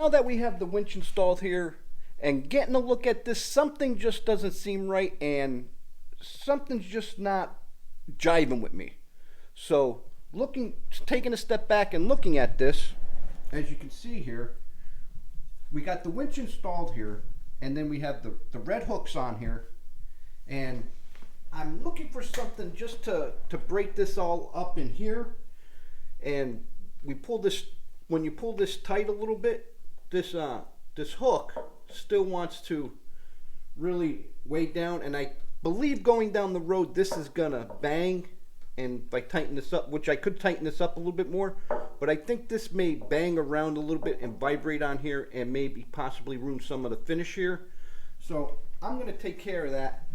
Now that we have the winch installed here and getting a look at this, something just doesn't seem right and something's just not jiving with me. So taking a step back and looking at this, as you can see here, we got the winch installed here, and then we have the red hooks on here, and I'm looking for something just to break this all up in here. And we pull this, when you pull this tight a little bit, this hook still wants to really weigh down, and I believe going down the road this is gonna bang. And if I tighten this up, which I could tighten this up a little bit more, but I think this may bang around a little bit and vibrate on here and maybe possibly ruin some of the finish here. So I'm gonna take care of that,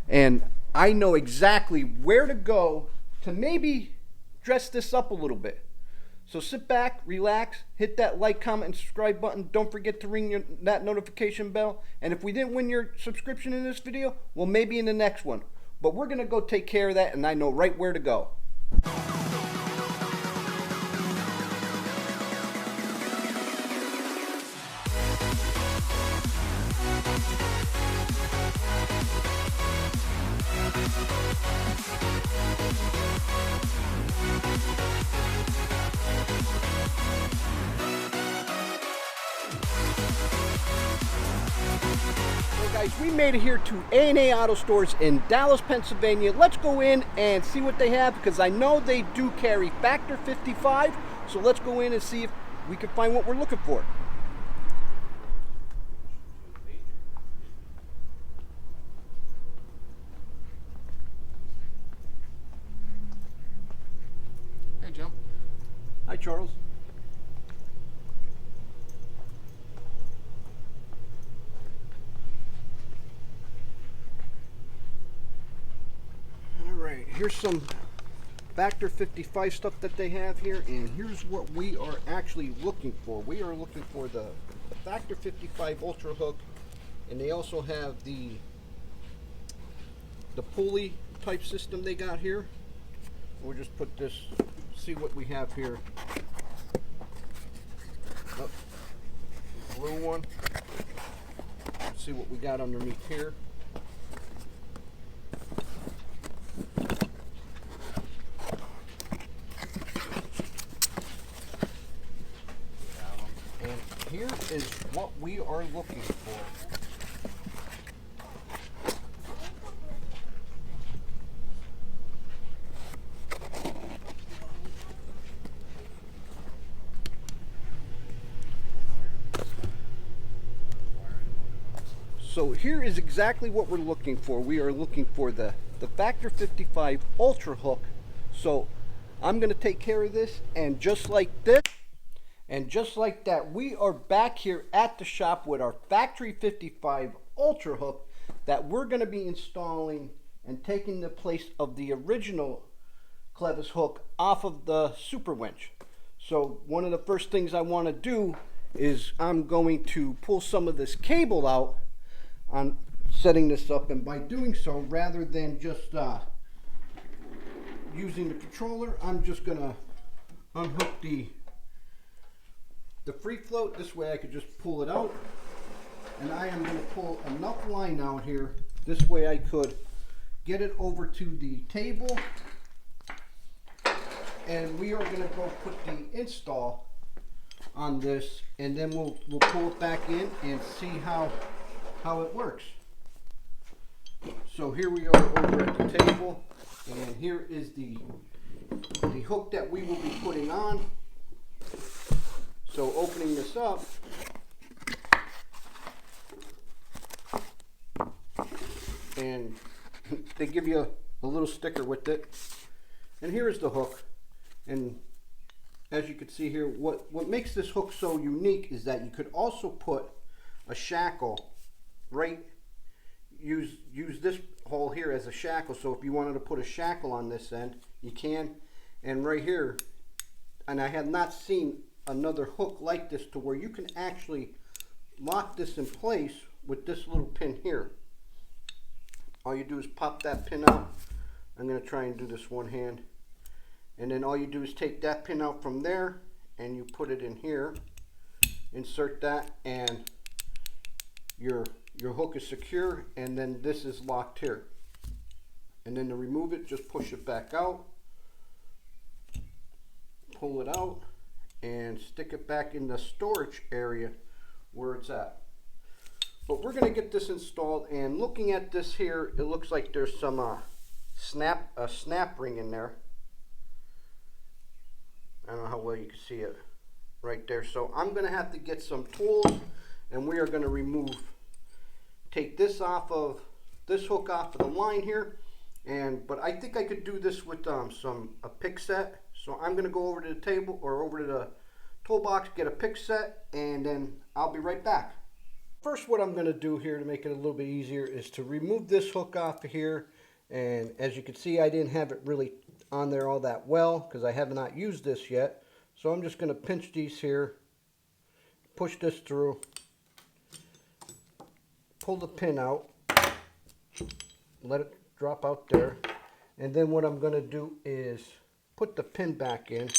and I know exactly where to go to maybe dress this up a little bit. So sit back, relax, hit that like, comment, and subscribe button. Don't forget to ring that notification bell. And if we didn't win your subscription in this video, well, maybe in the next one. But we're going to go take care of that, and I know right where to go. Guys, we made it here to A&A Auto Stores in Dallas, Pennsylvania. Let's go in and see what they have, because I know they do carry Factor 55. So let's go in and see if we can find what we're looking for. Hey, Joe. Hi, Charles. Here's some Factor 55 stuff that they have here, and here's what we are actually looking for. We are looking for the Factor 55 Ultrahook, and they also have the pulley type system they got here. We'll just put this, see what we have here. Oh, blue one. Let's see what we got underneath here. Here is what we are looking for. So here is exactly what we're looking for. We are looking for the Factor 55 Ultrahook. So I'm going to take care of this, and just like this, and just like that, we are back here at the shop with our Factory 55 Ultrahook that we're going to be installing and taking the place of the original Clevis hook off of the Super Winch. So one of the first things I want to do is I'm going to pull some of this cable out on setting this up, and by doing so, rather than just using the controller, I'm just going to unhook the free float. This way I could just pull it out, and I am going to pull enough line out here, this way I could get it over to the table, and we are going to go put the install on this, and then we'll pull it back in and see how it works. So here we are over at the table, and here is the hook that we will be putting on. So opening this up, and they give you a little sticker with it, and here is the hook. And as you can see here, what makes this hook so unique is that you could also put a shackle right, use this hole here as a shackle. So if you wanted to put a shackle on this end, you can. And right here, and I have not seen another hook like this to where you can actually lock this in place with this little pin here. All you do is pop that pin out. I'm going to try and do this one hand, and then all you do is take that pin out from there and you put it in here, insert that, and your hook is secure, and then this is locked here. And then to remove it, just push it back out, pull it out, and stick it back in the storage area where it's at. But we're going to get this installed, and looking at this here, it looks like there's some snap ring in there. I don't know how well you can see it right there. So I'm going to have to get some tools, and we are going to take this hook off of the line here. But I think I could do this with a pick set. So I'm going to go over to the table, or over to the toolbox, get a pick set, and then I'll be right back. First, what I'm going to do here to make it a little bit easier is to remove this hook off of here. And as you can see, I didn't have it really on there all that well because I have not used this yet. So I'm just going to pinch these here, push this through, pull the pin out, let it drop out there. And then what I'm going to do is put the pin back in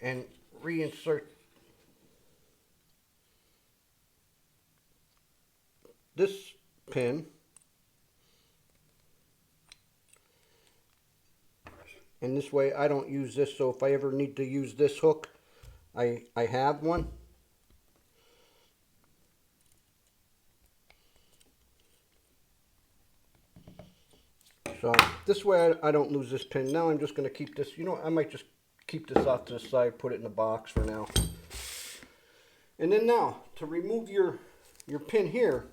and reinsert this pin, and this way I don't use this, so if I ever need to use this hook, I have one. So this way I don't lose this pin. Now I'm just going to keep this, I might just keep this off to the side, put it in the box for now. And then now, to remove your pin here,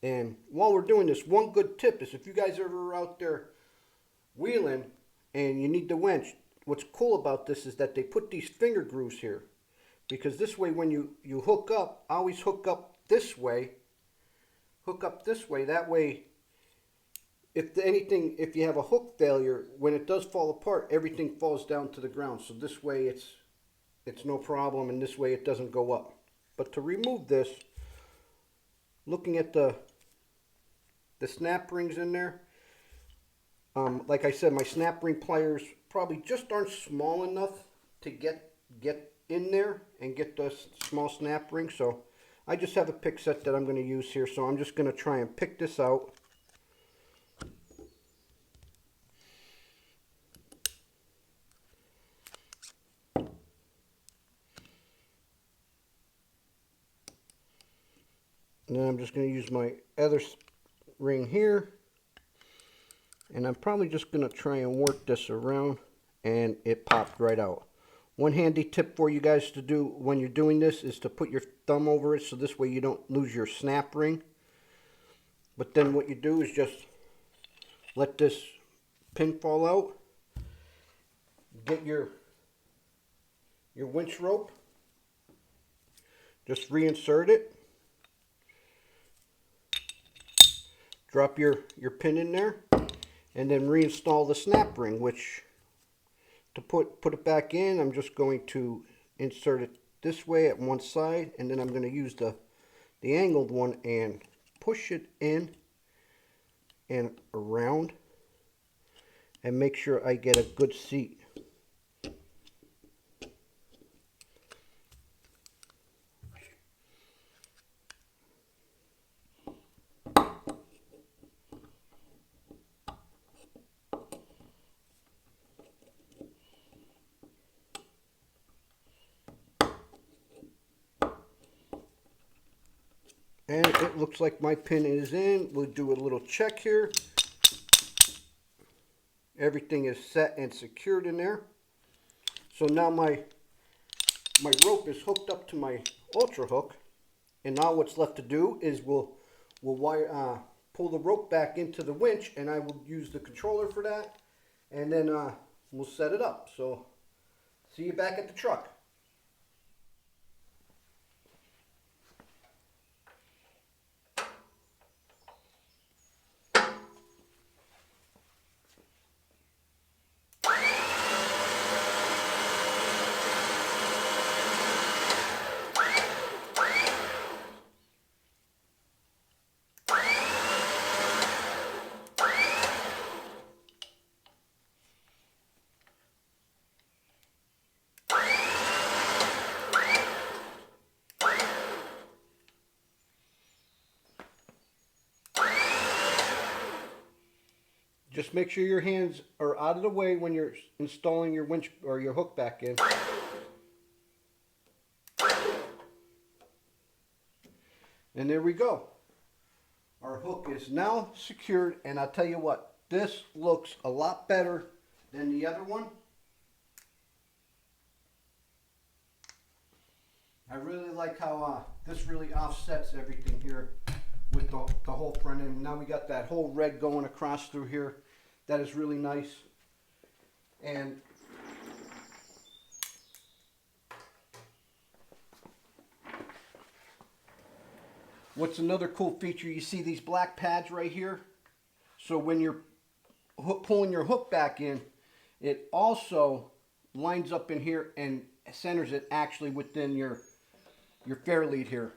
and while we're doing this, one good tip is if you guys are out there wheeling and you need the winch, what's cool about this is that they put these finger grooves here. Because this way when you hook up, always hook up this way. That way, if you have a hook failure, when it does fall apart, everything falls down to the ground. So this way it's no problem, and this way it doesn't go up. But to remove this, looking at the snap rings in there, like I said, my snap ring pliers probably just aren't small enough to get in there and get the small snap ring. So I just have a pick set that I'm going to use here. So I'm just going to try and pick this out. And then I'm just going to use my other ring here, and I'm probably just going to try and work this around, and it popped right out. One handy tip for you guys to do when you're doing this is to put your thumb over it, so this way you don't lose your snap ring. But then what you do is just let this pin fall out, get your winch rope, just reinsert it, drop your pin in there, and then reinstall the snap ring, which to put it back in, I'm just going to insert it this way at one side, and then I'm going to use the angled one and push it in and around and make sure I get a good seat. And it looks like my pin is in. We'll do a little check here. Everything is set and secured in there. So now my rope is hooked up to my Ultrahook. And now what's left to do is we'll pull the rope back into the winch, and I will use the controller for that. And then we'll set it up. So see you back at the truck. Just make sure your hands are out of the way when you're installing your winch or your hook back in. And there we go. Our hook is now secured, and I'll tell you what, this looks a lot better than the other one. I really like how this really offsets everything here with the whole front end. Now we got that whole red going across through here. That is really nice. And what's another cool feature, you see these black pads right here? So when you're pulling your hook back in, it also lines up in here and centers it actually within your fair lead here.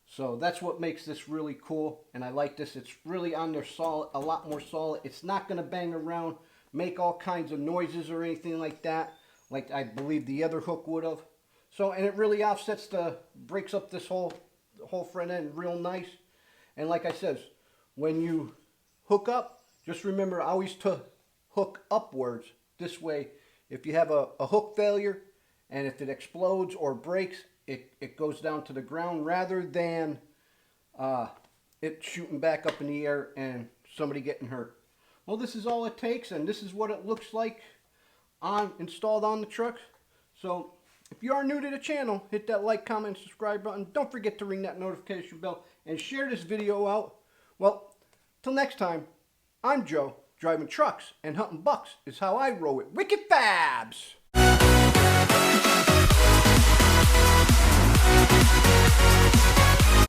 So that's what makes this really cool, and I like this. It's really on there solid, a lot more solid. It's not going to bang around, make all kinds of noises or anything like that, like I believe the other hook would have. So, and it really offsets breaks up this whole front end real nice. And like I said, when you hook up, just remember always to hook upwards. This way, if you have a hook failure, and if it explodes or breaks, it goes down to the ground rather than it shooting back up in the air and somebody getting hurt. Well, this is all it takes, and this is what it looks like installed on the truck. So if you are new to the channel, hit that like, comment, subscribe button. Don't forget to ring that notification bell and share this video out. Well, till next time, I'm Joe. Driving trucks and hunting bucks is how I roll it. Wicked Fabz!